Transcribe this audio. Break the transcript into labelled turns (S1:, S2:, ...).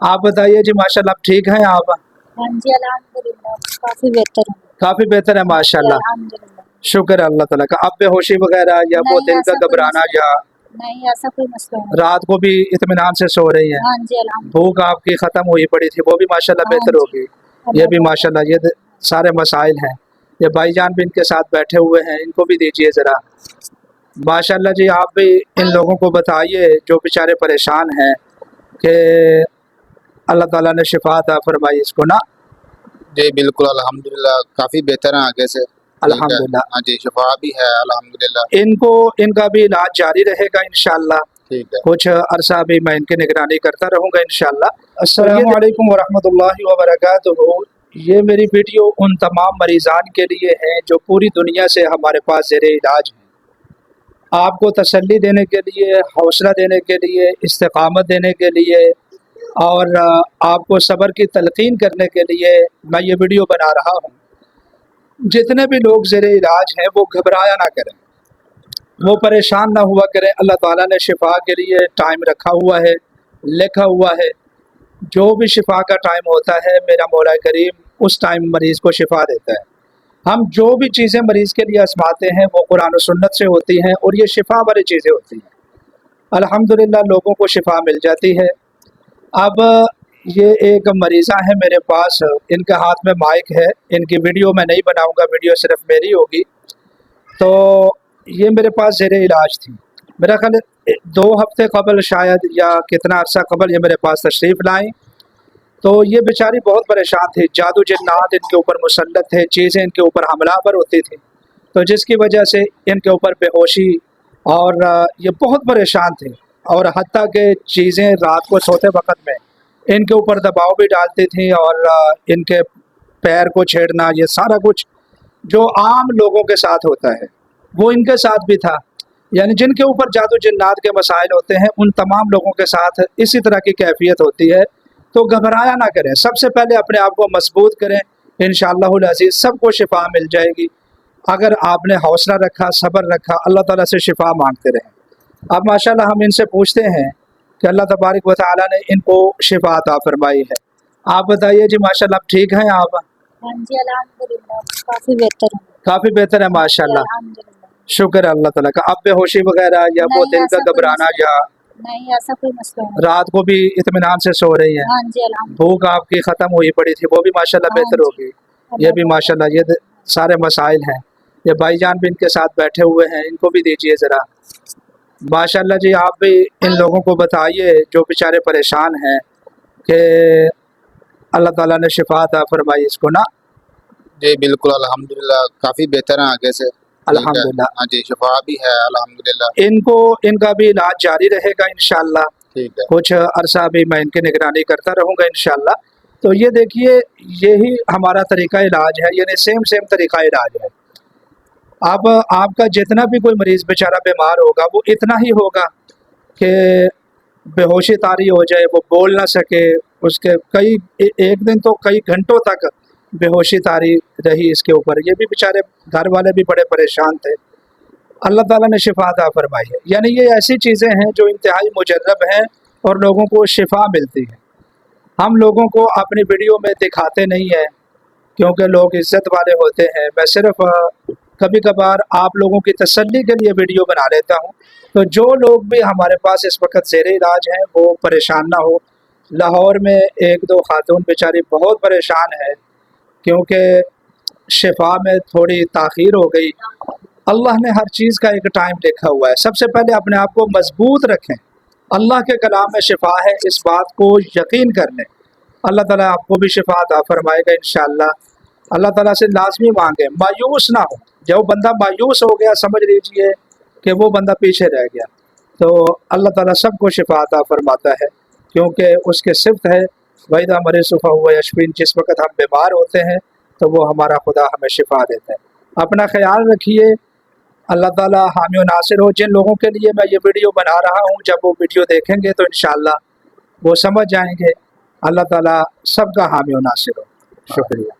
S1: आप बताइए जी, माशाल्लाह आप ठीक हैं आप?
S2: हाँ जी अल्हम्दुलिल्लाह काफी बेहतर हूँ।
S1: काफी बेहतर है माशाल्लाह,
S2: अल्हम्दुलिल्लाह।
S1: शुक्र है अल्लाह ताला का। अब बेहोशी वगैरह या वो
S2: नहीं
S1: दिल का
S2: ऐसा कोई
S1: घबराना
S2: मसला
S1: या
S2: नहीं, ऐसा कोई मसला नहीं।
S1: रात को भी इत्मीनान से सो रही हैं?
S2: हाँ जी अल्हम्दुलिल्लाह।
S1: भूख आपकी खत्म हुई पड़ी थी, वो भी माशाल्लाह
S2: हाँ
S1: बेहतर
S2: जी
S1: होगी। ये
S2: अल्लाह
S1: भी
S2: का
S1: माशाल्लाह, सारे मसाइल हैं। ये भाईजान भी इनके साथ बैठे हुए हैं, इनको भी दीजिए ज़रा। माशाल्लाह जी, आप भी इन लोगों को बताइए जो बेचारे परेशान हैं कि अल्लाह ताला ने शिफा अता फरमाई इसको ना।
S3: जी बिल्कुल अल्हम्दुलिल्लाह काफ़ी बेहतर है आगे से। ठीक है,
S1: अल्हम्दुलिल्लाह
S3: हाँ जी शिफा भी है अल्हम्दुलिल्लाह।
S1: इनको इनका भी इलाज जारी रहेगा इंशाअल्लाह।
S3: ठीक है,
S1: कुछ अरसा भी मैं इनकी निगरानी करता रहूँगा इंशाअल्लाह। अस्सलामु अलैकुम वरहमतुल्लाहि वबरकातुहू। ये मेरी वीडियो उन तमाम मरीज़ान के लिए है जो पूरी दुनिया से हमारे पास ज़ेरे इलाज हैं। आपको तसल्ली देने के लिए, हौसला देने के लिए, इस्तिक़ामत देने के लिए और आपको सब्र की तलक़ीन करने के लिए मैं ये वीडियो बना रहा हूँ। जितने भी लोग ज़ेरे इलाज हैं वो घबराया ना करें, वो परेशान ना हुआ करें। अल्लाह ताला ने शिफा के लिए टाइम रखा हुआ है, लिखा हुआ है। जो भी शिफा का टाइम होता है मेरा मौला करीम उस टाइम मरीज़ को शिफा देता है। हम जो भी चीज़ें मरीज़ के लिए आजमाते हैं वो कुरान और सुन्नत से होती हैं और ये शिफा वाली चीज़ें होती हैं। अल्हम्दुलिल्लाह लोगों को शिफा मिल जाती है। अब ये एक मरीज़ा है मेरे पास, इनके हाथ में माइक है। इनकी वीडियो मैं नहीं बनाऊंगा, वीडियो सिर्फ मेरी होगी। तो ये मेरे पास ज़ेरे इलाज थी। मेरा ख्याल 2 हफ्ते कबल शायद या कितना अर्सा कबल ये मेरे पास तशरीफ़ लाई। तो ये बेचारी बहुत परेशान थी, जादू जिन्नात इनके ऊपर मुसल्लत थे, चीज़ें इनके ऊपर हमलावर होती थी, तो जिसकी वजह से इनके ऊपर बेहोशी और ये बहुत परेशान थे। और हत्ता कि चीज़ें रात को सोते वक्त में इनके ऊपर दबाव भी डालती थी और इनके पैर को छेड़ना, ये सारा कुछ जो आम लोगों के साथ होता है वो इनके साथ भी था। यानी जिनके ऊपर जादू जिन्नात के मसाइल होते हैं उन तमाम लोगों के साथ इसी तरह की कैफियत होती है। तो घबराया ना करें, सबसे पहले अपने आप को मजबूत करें, इंशाअल्लाहुल अज़ीज़ सबको शिफा मिल जाएगी। अगर आपने हौसला रखा, सब्र रखा, अल्लाह ताला से शिफा मांगते रहें। अब माशाल्लाह हम इनसे पूछते हैं कि अल्लाह तबारक व तआला ने इनको शिफा अता फरमाई है। आप बताइए जी, माशाल्लाह आप ठीक हैं आप?
S2: हाँ जी अल्हम्दुलिल्लाह काफी बेहतर हूँ।
S1: काफ़ी बेहतर है माशाल्लाह,
S2: अल्हम्दुलिल्लाह।
S1: शुक्र है अल्लाह ताला का। अब बेहोशी वगैरह या वो
S2: नहीं
S1: दिल का
S2: ऐसा कोई
S1: घबराना
S2: मसला
S1: या
S2: नहीं, ऐसा कोई मसला नहीं।
S1: रात को भी इत्मीनान से सो रही हैं?
S2: हाँ जी अल्हम्दुलिल्लाह।
S1: भूख आपकी ख़त्म हुई पड़ी थी, वो भी माशाल्लाह
S2: हाँ
S1: बेहतर
S2: जी
S1: होगी। ये भी
S2: अल्लाह का
S1: माशाल्लाह, सारे मसाइल हैं। ये भाईजान भी इनके साथ बैठे हुए हैं, इनको भी दीजिए ज़रा। माशाल्लाह जी, आप भी इन लोगों को बताइए जो बेचारे परेशान हैं कि अल्लाह ताला ने शिफा अता फरमाई इसको ना।
S3: जी बिल्कुल अल्हम्दुलिल्लाह काफ़ी बेहतर है आगे से। ठीक है,
S1: अल्हम्दुलिल्लाह
S3: हाँ जी शिफा भी है अल्हम्दुलिल्लाह।
S1: इनको इनका भी इलाज जारी रहेगा इंशाअल्लाह।
S3: ठीक है,
S1: कुछ अरसा भी मैं इनकी निगरानी करता रहूँगा इंशाअल्लाह। तो ये देखिए, यही हमारा तरीका इलाज है, यानी सेम तरीका इलाज है। अब आपका जितना भी कोई मरीज़ बेचारा बीमार होगा वो इतना ही होगा कि बेहोशी तारी हो जाए, वो बोल ना सके, उसके एक दिन तो कई घंटों तक बेहोशी तारी रही इसके ऊपर। ये भी बेचारे घर वाले भी बड़े परेशान थे। अल्लाह ताला ने शिफा अता फरमाई है। यानी ये ऐसी चीज़ें हैं जो इंतहाई मुजर्रब हैं और लोगों को शिफा मिलती है। हम लोगों को अपनी वीडियो में दिखाते नहीं हैं क्योंकि लोग इज़्ज़त वाले होते हैं। मैं सिर्फ कभी कभार आप लोगों की तसल्ली के लिए वीडियो बना लेता हूँ। तो जो लोग भी हमारे पास इस वक्त ज़ेरे इलाज हैं वो परेशान ना हो। लाहौर में 1-2 खातून बेचारी बहुत परेशान है क्योंकि शिफा में थोड़ी ताख़ीर हो गई। अल्लाह ने हर चीज़ का एक टाइम लिखा हुआ है। सबसे पहले अपने आप को मजबूत रखें, अल्लाह के कलाम में शिफा है, इस बात को यकीन कर लें। अल्लाह ताला आपको भी शिफा अता फरमाएगा इंशाअल्लाह। अल्लाह ताला से लाजमी मांगे, मायूस ना हो। जब बंदा मायूस हो गया समझ लीजिए कि वो बंदा पीछे रह गया। तो अल्लाह ताला सबको शिफा अता फरमाता है क्योंकि उसके सिफ़त है वैदा मरीज़ुफ़ा हुवा यशफ़ीन। जिस वक्त हम बीमार होते हैं तो वो हमारा खुदा हमें शिफा देता है। अपना ख्याल रखिए, अल्लाह ताला हामी और नासिर हो। जिन लोगों के लिए मैं ये वीडियो बना रहा हूँ जब वो वीडियो देखेंगे तो इंशाअल्लाह वो समझ जाएंगे। अल्लाह ताला सबका हामी और नासिर हो। शुक्रिया।